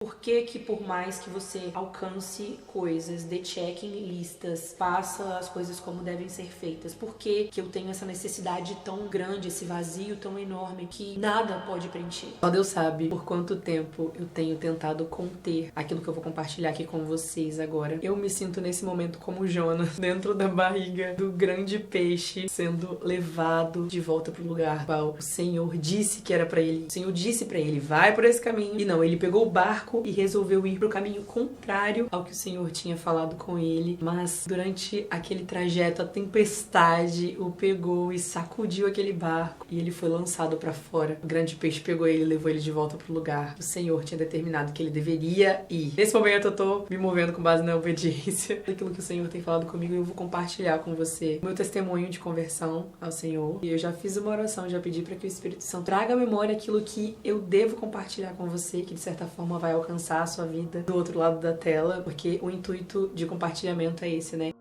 Por que que por mais que você alcance coisas, dê check em listas, faça as coisas como devem ser feitas, por que que eu tenho essa necessidade tão grande, esse vazio tão enorme que nada pode preencher? Só Deus sabe por quanto tempo eu tenho tentado conter aquilo que eu vou compartilhar aqui com vocês agora. Eu me sinto nesse momento como Jonas, dentro da barriga do grande peixe, sendo levado de volta pro lugar qual o Senhor disse que era pra ele. O Senhor disse pra ele, vai por esse caminho. E não, ele pegou o barco e resolveu ir pro caminho contrário ao que o Senhor tinha falado com ele. Mas durante aquele trajeto, a tempestade o pegou e sacudiu aquele barco e ele foi lançado pra fora. O grande peixe pegou ele e levou ele de volta pro lugar que o Senhor tinha determinado que ele deveria ir. Nesse momento eu tô me movendo com base na obediência daquilo que o Senhor tem falado comigo e eu vou compartilhar com você meu testemunho de conversão ao Senhor. E eu já fiz uma oração, já pedi para que o Espírito Santo traga à memória aquilo que eu devo compartilhar com você, que de certa forma vai alcançar a sua vida do outro lado da tela, porque o intuito de compartilhamento é esse, né?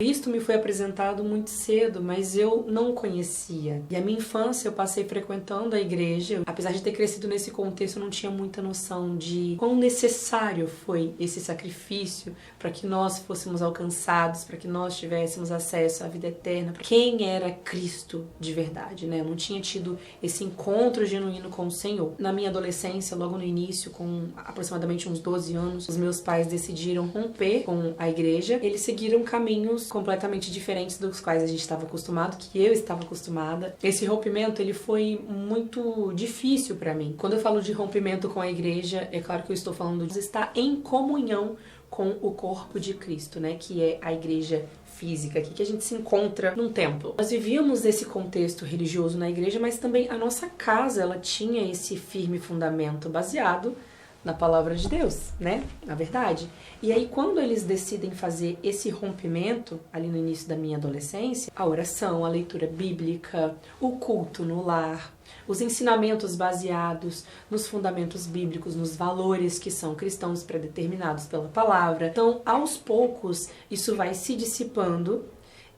Cristo me foi apresentado muito cedo, mas eu não o conhecia. E a minha infância eu passei frequentando a igreja. Apesar de ter crescido nesse contexto, eu não tinha muita noção de quão necessário foi esse sacrifício para que nós fôssemos alcançados, para que nós tivéssemos acesso à vida eterna. Quem era Cristo de verdade, né? Eu não tinha tido esse encontro genuíno com o Senhor. Na minha adolescência, logo no início, com aproximadamente uns 12 anos, os meus pais decidiram romper com a igreja. Eles seguiram caminhos completamente diferentes dos quais a gente estava acostumado, que eu estava acostumada. Esse rompimento, ele foi muito difícil para mim. Quando eu falo de rompimento com a igreja, é claro que eu estou falando de estar em comunhão com o corpo de Cristo, né, que é a igreja física, aqui que a gente se encontra num templo. Nós vivíamos esse contexto religioso na igreja, mas também a nossa casa, ela tinha esse firme fundamento baseado na palavra de Deus, né? Na verdade. E aí, quando eles decidem fazer esse rompimento, ali no início da minha adolescência, a oração, a leitura bíblica, o culto no lar, os ensinamentos baseados nos fundamentos bíblicos, nos valores que são cristãos predeterminados pela palavra. Então, aos poucos, isso vai se dissipando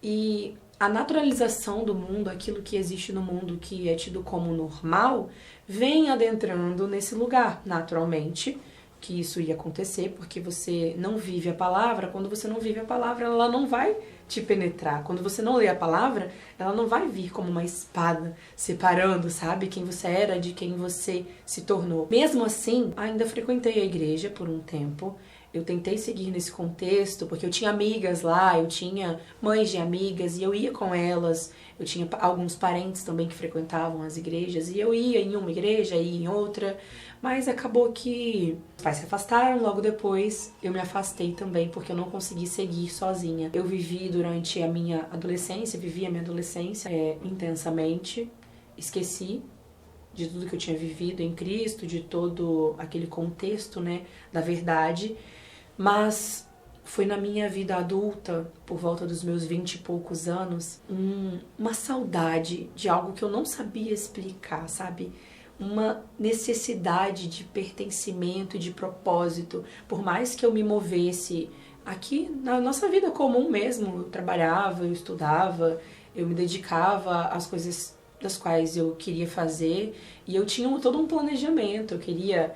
e a naturalização do mundo, aquilo que existe no mundo que é tido como normal, vem adentrando nesse lugar, naturalmente, que isso ia acontecer, porque você não vive a palavra. Quando você não vive a palavra, ela não vai te penetrar. Quando você não lê a palavra, ela não vai vir como uma espada, separando, sabe, quem você era de quem você se tornou. Mesmo assim, ainda frequentei a igreja por um tempo. Eu tentei seguir nesse contexto, porque eu tinha amigas lá, eu tinha mães de amigas e eu ia com elas. Eu tinha alguns parentes também que frequentavam as igrejas e eu ia em uma igreja, ia em outra. Mas acabou que os pais se afastaram, logo depois eu me afastei também, porque eu não consegui seguir sozinha. Eu vivi durante a minha adolescência, intensamente, esqueci de tudo que eu tinha vivido em Cristo, de todo aquele contexto, né, da verdade. Mas foi na minha vida adulta, por volta dos meus 20 e poucos anos, uma saudade de algo que eu não sabia explicar, sabe? Uma necessidade de pertencimento e de propósito. Por mais que eu me movesse aqui na nossa vida comum mesmo, eu trabalhava, eu estudava, eu me dedicava às coisas das quais eu queria fazer e eu tinha todo um planejamento. Eu queria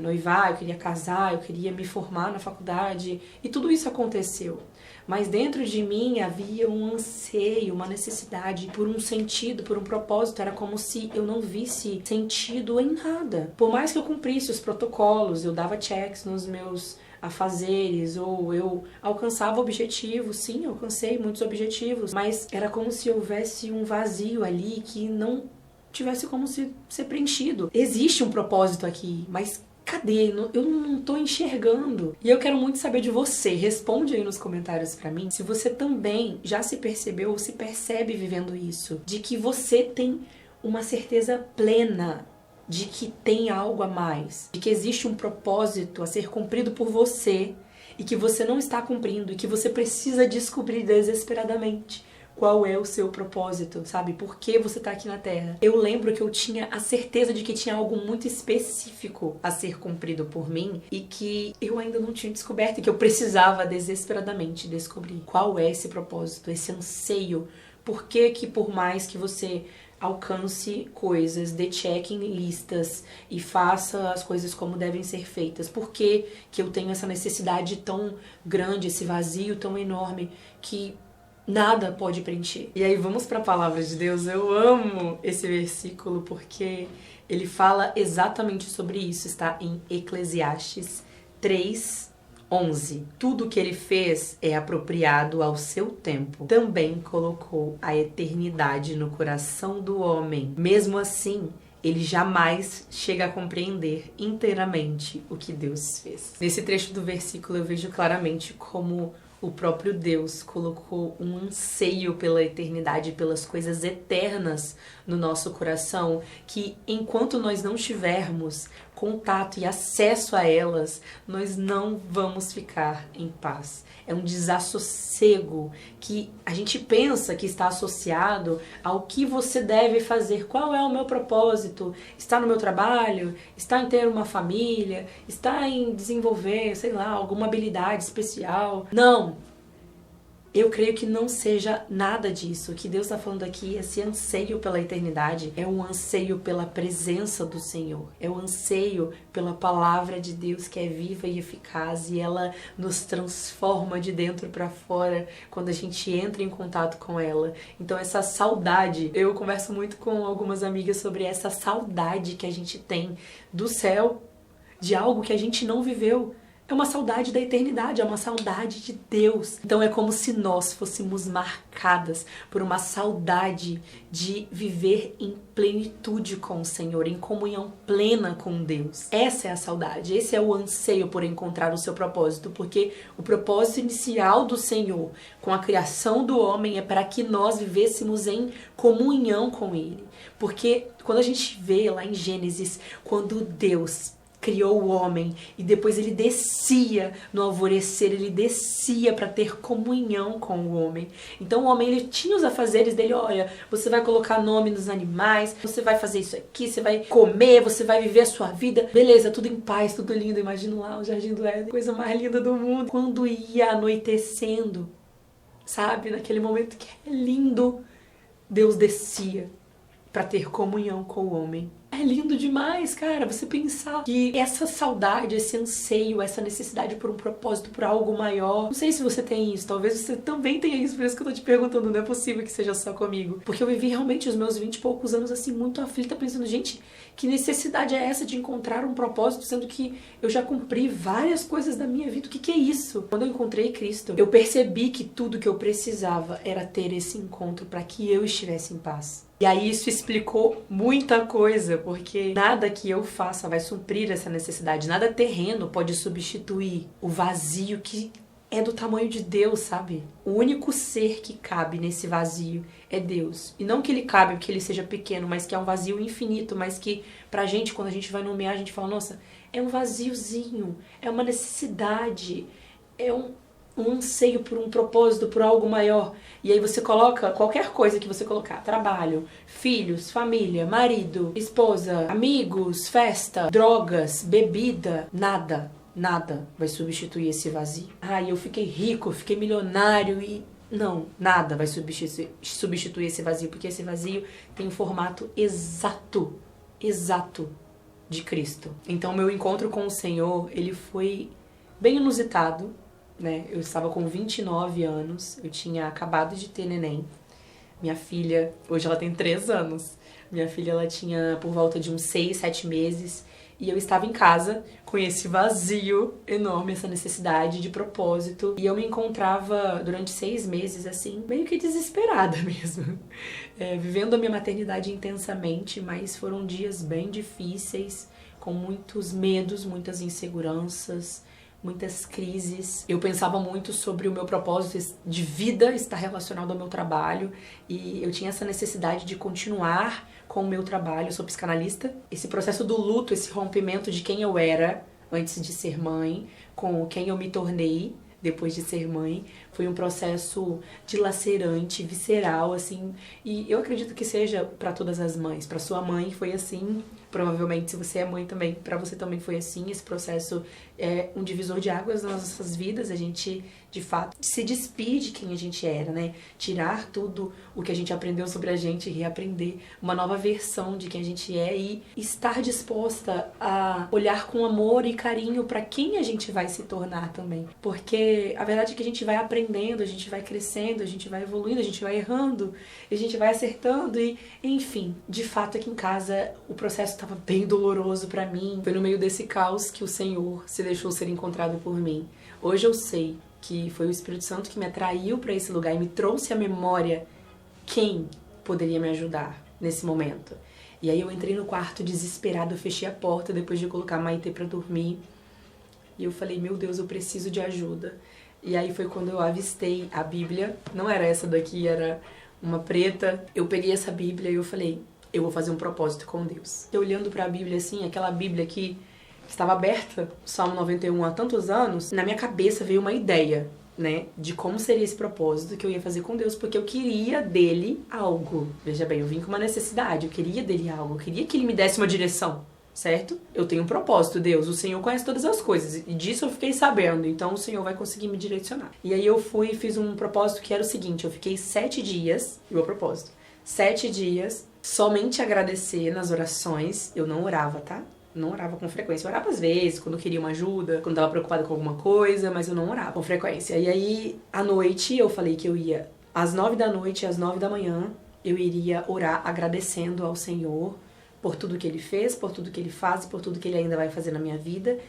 noivar, eu queria casar, eu queria me formar na faculdade e tudo isso aconteceu. Mas dentro de mim havia um anseio, uma necessidade por um sentido, por um propósito. Era como se eu não visse sentido em nada. Por mais que eu cumprisse os protocolos, eu dava checks nos meus afazeres, ou eu alcançava objetivos, sim, eu alcancei muitos objetivos, mas era como se houvesse um vazio ali que não tivesse como ser preenchido. Existe um propósito aqui, mas cadê? Eu não tô enxergando. E eu quero muito saber de você. Responde aí nos comentários pra mim se você também já se percebeu ou se percebe vivendo isso. De que você tem uma certeza plena de que tem algo a mais. De que existe um propósito a ser cumprido por você e que você não está cumprindo e que você precisa descobrir desesperadamente. Qual é o seu propósito, sabe? Por que você tá aqui na Terra? Eu lembro que eu tinha a certeza de que tinha algo muito específico a ser cumprido por mim e que eu ainda não tinha descoberto e que eu precisava desesperadamente descobrir. Qual é esse propósito, esse anseio? Por que que por mais que você alcance coisas, dê check em listas e faça as coisas como devem ser feitas. Por que que eu tenho essa necessidade tão grande, esse vazio tão enorme que nada pode preencher? E aí vamos para a palavra de Deus. Eu amo esse versículo porque ele fala exatamente sobre isso. Está em Eclesiastes 3:11. Tudo que ele fez é apropriado ao seu tempo. Também colocou a eternidade no coração do homem. Mesmo assim, ele jamais chega a compreender inteiramente o que Deus fez. Nesse trecho do versículo eu vejo claramente como o próprio Deus colocou um anseio pela eternidade, pelas coisas eternas no nosso coração, que enquanto nós não tivermos contato e acesso a elas, nós não vamos ficar em paz. É um desassossego que a gente pensa que está associado ao que você deve fazer. Qual é o meu propósito? Está no meu trabalho? Está em ter uma família? Está em desenvolver, sei lá, alguma habilidade especial? Não! Eu creio que não seja nada disso. O que Deus está falando aqui, esse anseio pela eternidade, é um anseio pela presença do Senhor. É um anseio pela palavra de Deus que é viva e eficaz e ela nos transforma de dentro para fora quando a gente entra em contato com ela. Então essa saudade, eu converso muito com algumas amigas sobre essa saudade que a gente tem do céu, de algo que a gente não viveu. É uma saudade da eternidade, é uma saudade de Deus. Então é como se nós fôssemos marcadas por uma saudade de viver em plenitude com o Senhor, em comunhão plena com Deus. Essa é a saudade, esse é o anseio por encontrar o seu propósito, porque o propósito inicial do Senhor com a criação do homem é para que nós vivêssemos em comunhão com Ele. Porque quando a gente vê lá em Gênesis, quando Deus criou o homem e depois ele descia no alvorecer, ele descia para ter comunhão com o homem. Então o homem, ele tinha os afazeres dele, olha, você vai colocar nome nos animais, você vai fazer isso aqui, você vai comer, você vai viver a sua vida, beleza, tudo em paz, tudo lindo. Imagina lá o Jardim do Éden, coisa mais linda do mundo. Quando ia anoitecendo, sabe, naquele momento que é lindo, Deus descia para ter comunhão com o homem. É lindo demais, cara, você pensar que essa saudade, esse anseio, essa necessidade por um propósito, por algo maior. Não sei se você tem isso, talvez você também tenha isso, por isso que eu tô te perguntando, não é possível que seja só comigo. Porque eu vivi realmente os meus 20 e poucos anos assim, muito aflita, pensando, gente, que necessidade é essa de encontrar um propósito, sendo que eu já cumpri várias coisas da minha vida? O que é isso? Quando eu encontrei Cristo, eu percebi que tudo que eu precisava era ter esse encontro para que eu estivesse em paz. E aí isso explicou muita coisa, porque nada que eu faça vai suprir essa necessidade, nada terreno pode substituir o vazio que é do tamanho de Deus, sabe? O único ser que cabe nesse vazio é Deus. E não que ele cabe porque ele seja pequeno, mas que é um vazio infinito, mas que pra gente, quando a gente vai nomear, a gente fala, nossa, é um vaziozinho, é uma necessidade, é um anseio por um propósito, por algo maior. E aí você coloca qualquer coisa que você colocar, trabalho, filhos, família, marido, esposa, amigos, festa, drogas, bebida, nada vai substituir esse vazio. Eu fiquei rico, fiquei milionário e não, nada vai substituir esse vazio, porque esse vazio tem o formato exato de Cristo. Então meu encontro com o Senhor, ele foi bem inusitado, né? Eu estava com 29 anos, eu tinha acabado de ter neném. Minha filha, hoje ela tem 3 anos. Minha filha, ela tinha por volta de uns 6, 7 meses. E eu estava em casa com esse vazio enorme, essa necessidade de propósito. E eu me encontrava durante 6 meses, assim, meio que desesperada mesmo. Vivendo a minha maternidade intensamente, mas foram dias bem difíceis, com muitos medos, muitas inseguranças, muitas crises. Eu pensava muito sobre o meu propósito de vida estar relacionado ao meu trabalho e eu tinha essa necessidade de continuar com o meu trabalho. Eu sou psicanalista. Esse processo do luto, esse rompimento de quem eu era antes de ser mãe, com quem eu me tornei depois de ser mãe, foi um processo dilacerante, visceral, assim, e eu acredito que seja para todas as mães. Para sua mãe foi assim, provavelmente, se você é mãe também, pra você também foi assim. Esse processo é um divisor de águas nas nossas vidas. A gente, de fato, se despide de quem a gente era, né? Tirar tudo o que a gente aprendeu sobre a gente e reaprender uma nova versão de quem a gente é e estar disposta a olhar com amor e carinho pra quem a gente vai se tornar também. Porque a verdade é que a gente vai aprendendo, a gente vai crescendo, a gente vai evoluindo, a gente vai errando, a gente vai acertando e, enfim, de fato aqui em casa o processo estava bem doloroso pra mim. Foi no meio desse caos que o Senhor se deixou ser encontrado por mim. Hoje eu sei que foi o Espírito Santo que me atraiu pra esse lugar e me trouxe à memória quem poderia me ajudar nesse momento. E aí eu entrei no quarto desesperada, eu fechei a porta depois de colocar a Maitê pra dormir. E eu falei, meu Deus, eu preciso de ajuda. E aí foi quando eu avistei a Bíblia. Não era essa daqui, era uma preta. Eu peguei essa Bíblia e eu falei, eu vou fazer um propósito com Deus. Eu olhando pra Bíblia assim, aquela Bíblia que estava aberta, Salmo 91 há tantos anos, na minha cabeça veio uma ideia, né, de como seria esse propósito que eu ia fazer com Deus, porque eu queria dele algo. Veja bem, eu vim com uma necessidade, eu queria dele algo, eu queria que ele me desse uma direção, certo? Eu tenho um propósito, Deus, o Senhor conhece todas as coisas, e disso eu fiquei sabendo, então o Senhor vai conseguir me direcionar. E aí eu fui e fiz um propósito que era o seguinte, eu fiquei 7 dias, e o propósito, 7 dias, somente agradecer nas orações, eu não orava, tá? Não orava com frequência. Eu orava às vezes, quando eu queria uma ajuda, quando tava preocupada com alguma coisa, mas eu não orava com frequência. E aí, à noite, eu falei que eu ia às 9 da noite, às 9 da manhã, eu iria orar agradecendo ao Senhor por tudo que Ele fez, por tudo que Ele faz e por tudo que Ele ainda vai fazer na minha vida.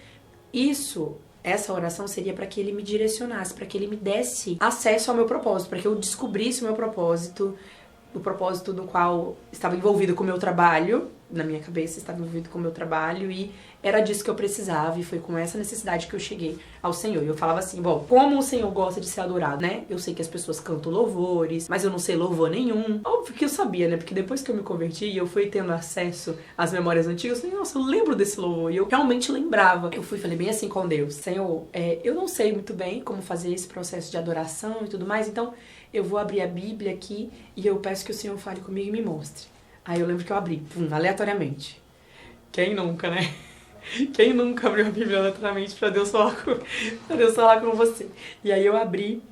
Essa oração seria para que Ele me direcionasse, para que Ele me desse acesso ao meu propósito, para que eu descobrisse o meu propósito, o propósito no qual estava envolvido com o meu trabalho, na minha cabeça estava envolvido com o meu trabalho e era disso que eu precisava e foi com essa necessidade que eu cheguei ao Senhor. E eu falava assim, bom, como o Senhor gosta de ser adorado, né? Eu sei que as pessoas cantam louvores, mas eu não sei louvor nenhum. Óbvio que eu sabia, né? Porque depois que eu me converti e eu fui tendo acesso às memórias antigas, eu falei, nossa, eu lembro desse louvor. E eu realmente lembrava. Eu falei bem assim com Deus, Senhor, eu não sei muito bem como fazer esse processo de adoração e tudo mais, então eu vou abrir a Bíblia aqui e eu peço que o Senhor fale comigo e me mostre. Aí eu lembro que eu abri, aleatoriamente. Quem nunca, né? Quem nunca abriu a Bíblia aleatoriamente pra Deus falar com você? E aí eu abri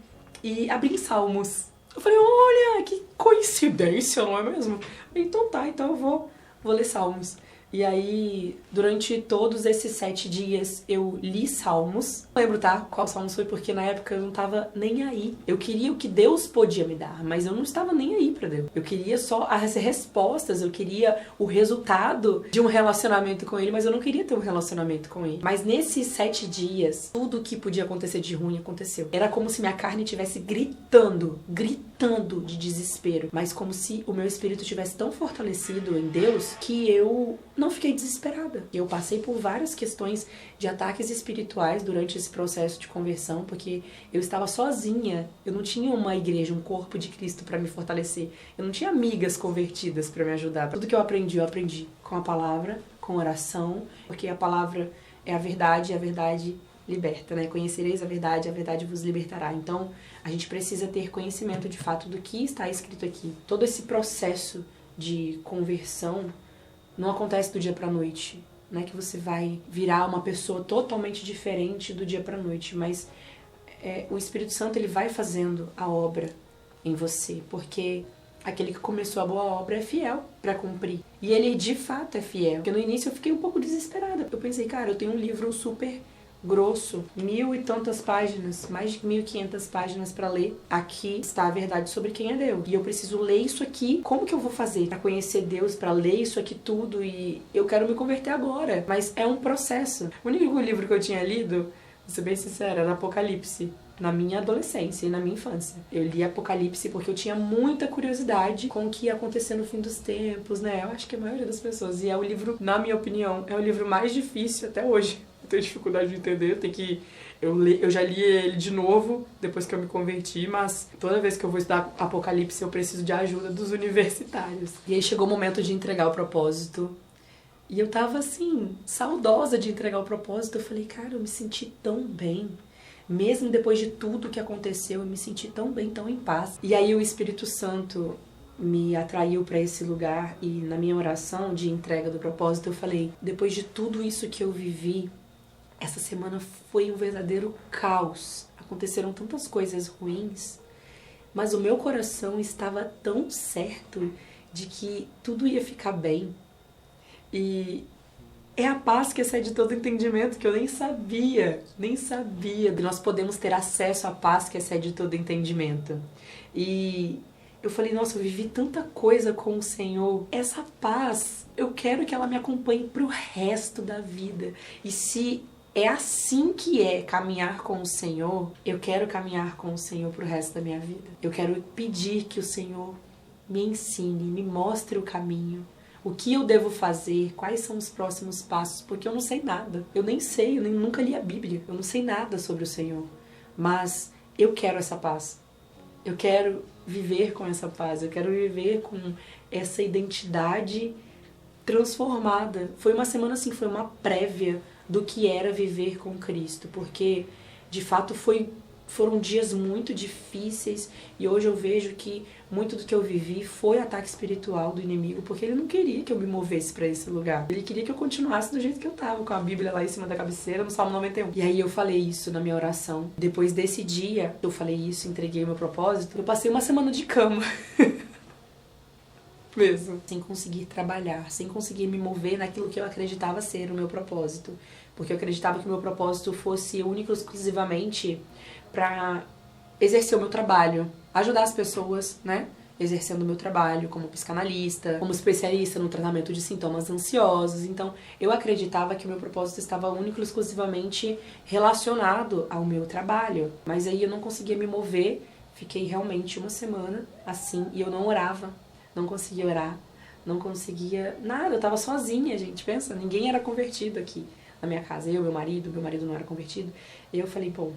em Salmos. Eu falei, olha, que coincidência, não é mesmo? Então tá, então eu vou ler Salmos. E aí, durante todos esses 7 dias, eu li Salmos. Não lembro, tá? Qual Salmos foi, porque na época eu não tava nem aí. Eu queria o que Deus podia me dar, mas eu não estava nem aí pra Deus. Eu queria só as respostas, eu queria o resultado de um relacionamento com Ele, mas eu não queria ter um relacionamento com Ele. Mas nesses 7 dias, tudo que podia acontecer de ruim aconteceu. Era como se minha carne estivesse gritando de desespero, mas como se o meu espírito estivesse tão fortalecido em Deus que eu não fiquei desesperada. Eu passei por várias questões de ataques espirituais durante esse processo de conversão, porque eu estava sozinha, eu não tinha uma igreja, um corpo de Cristo para me fortalecer, eu não tinha amigas convertidas para me ajudar. Tudo que eu aprendi com a palavra, com oração, porque a palavra é a verdade liberta, né? Conhecereis a verdade vos libertará. Então, a gente precisa ter conhecimento de fato do que está escrito aqui. Todo esse processo de conversão não acontece do dia pra noite, não é que você vai virar uma pessoa totalmente diferente do dia pra noite, mas o Espírito Santo ele vai fazendo a obra em você, porque aquele que começou a boa obra é fiel pra cumprir. E ele de fato é fiel. Porque no início eu fiquei um pouco desesperada. Eu pensei, cara, eu tenho um livro super grosso, 1000 e tantas páginas, mais de 1500 páginas pra ler. Aqui está a verdade sobre quem é Deus. E eu preciso ler isso aqui. Como que eu vou fazer pra conhecer Deus, pra ler isso aqui tudo? E eu quero me converter agora. Mas é um processo. O único livro que eu tinha lido, vou ser bem sincera, era Apocalipse. Na minha adolescência e na minha infância. Eu li Apocalipse porque eu tinha muita curiosidade com o que ia acontecer no fim dos tempos, né? Eu acho que a maioria das pessoas. E é o livro, na minha opinião, é o livro mais difícil até hoje. Eu tenho dificuldade de entender, eu já li ele de novo depois que eu me converti, mas toda vez que eu vou estudar Apocalipse eu preciso de ajuda dos universitários. E aí chegou o momento de entregar o propósito. E eu tava assim, saudosa de entregar o propósito. Eu falei, cara, eu me senti tão bem. Mesmo depois de tudo que aconteceu, eu me senti tão bem, tão em paz. E aí o Espírito Santo me atraiu para esse lugar, e na minha oração de entrega do propósito eu falei: depois de tudo isso que eu vivi, essa semana foi um verdadeiro caos. Aconteceram tantas coisas ruins, mas o meu coração estava tão certo de que tudo ia ficar bem. E é a paz que excede todo entendimento, que eu nem sabia. Nós podemos ter acesso à paz que excede todo entendimento. E eu falei: nossa, eu vivi tanta coisa com o Senhor. Essa paz, eu quero que ela me acompanhe pro resto da vida. E se é assim que é caminhar com o Senhor, eu quero caminhar com o Senhor pro resto da minha vida. Eu quero pedir que o Senhor me ensine, me mostre o caminho, o que eu devo fazer, quais são os próximos passos, porque eu não sei nada. Eu nem sei, nunca li a Bíblia, eu não sei nada sobre o Senhor. Mas eu quero essa paz. Eu quero viver com essa paz, eu quero viver com essa identidade transformada. Foi uma semana assim, foi uma prévia do que era viver com Cristo, porque de fato foram dias muito difíceis, e hoje eu vejo que muito do que eu vivi foi ataque espiritual do inimigo, porque ele não queria que eu me movesse para esse lugar. Ele queria que eu continuasse do jeito que eu tava, com a Bíblia lá em cima da cabeceira, no Salmo 91. E aí eu falei isso na minha oração. Depois desse dia, eu falei isso, entreguei o meu propósito, eu passei uma semana de cama. Mesmo. Sem conseguir trabalhar, sem conseguir me mover naquilo que eu acreditava ser o meu propósito. Porque eu acreditava que o meu propósito fosse único e exclusivamente para exercer o meu trabalho, ajudar as pessoas, né? Exercendo o meu trabalho como psicanalista, como especialista no tratamento de sintomas ansiosos. Então, eu acreditava que o meu propósito estava único e exclusivamente relacionado ao meu trabalho. Mas aí eu não conseguia me mover, fiquei realmente uma semana assim, e eu não orava. Não conseguia orar, não conseguia nada, eu tava sozinha, gente, pensa, ninguém era convertido aqui na minha casa, meu marido não era convertido. E eu falei, pô,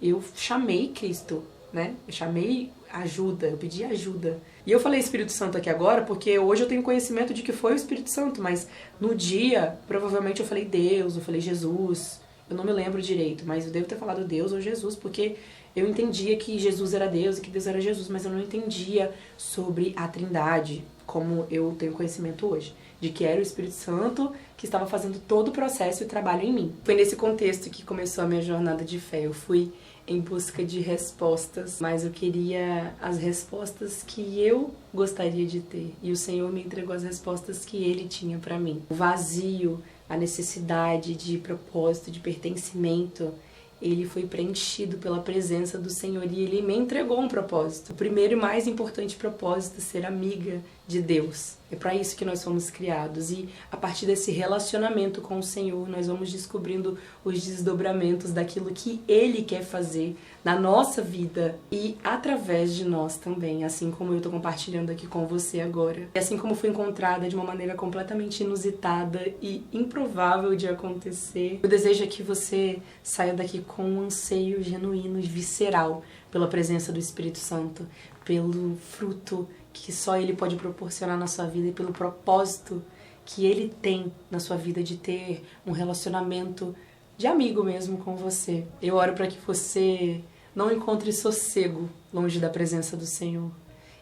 eu chamei Cristo, né? Eu chamei ajuda, eu pedi ajuda. E eu falei Espírito Santo aqui agora porque hoje eu tenho conhecimento de que foi o Espírito Santo, mas no dia, provavelmente eu falei Deus, eu falei Jesus, eu não me lembro direito, mas eu devo ter falado Deus ou Jesus, porque eu entendia que Jesus era Deus e que Deus era Jesus, mas eu não entendia sobre a Trindade, como eu tenho conhecimento hoje, de que era o Espírito Santo que estava fazendo todo o processo e o trabalho em mim. Foi nesse contexto que começou a minha jornada de fé. Eu fui em busca de respostas, mas eu queria as respostas que eu gostaria de ter, e o Senhor me entregou as respostas que Ele tinha para mim. O vazio, a necessidade de propósito, de pertencimento, ele foi preenchido pela presença do Senhor e Ele me entregou um propósito. O primeiro e mais importante propósito é ser amiga de Deus. É para isso que nós fomos criados, e a partir desse relacionamento com o Senhor nós vamos descobrindo os desdobramentos daquilo que Ele quer fazer na nossa vida e através de nós também, assim como eu tô compartilhando aqui com você agora. E assim como fui encontrada de uma maneira completamente inusitada e improvável de acontecer, o desejo é que você saia daqui com um anseio genuíno e visceral pela presença do Espírito Santo, pelo fruto que só Ele pode proporcionar na sua vida e pelo propósito que Ele tem na sua vida de ter um relacionamento de amigo mesmo com você. Eu oro para que você não encontre sossego longe da presença do Senhor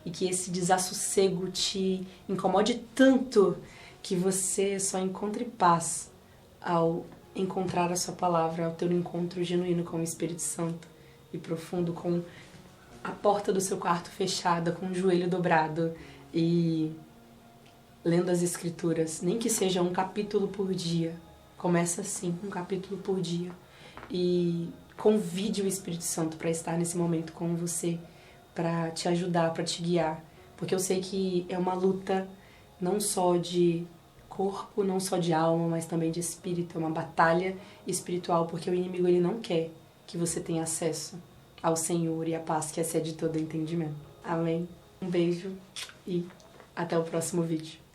e que esse desassossego te incomode tanto que você só encontre paz ao encontrar a sua palavra, ao ter um encontro genuíno com o Espírito Santo e profundo, com a porta do seu quarto fechada, com o joelho dobrado e lendo as Escrituras, nem que seja um capítulo por dia. Começa assim, um capítulo por dia, e convide o Espírito Santo para estar nesse momento com você, para te ajudar, para te guiar, porque eu sei que é uma luta não só de corpo, não só de alma, mas também de espírito, é uma batalha espiritual, porque o inimigo ele não quer que você tenha acesso ao Senhor e à paz que excede todo entendimento. Amém? Um beijo e até o próximo vídeo.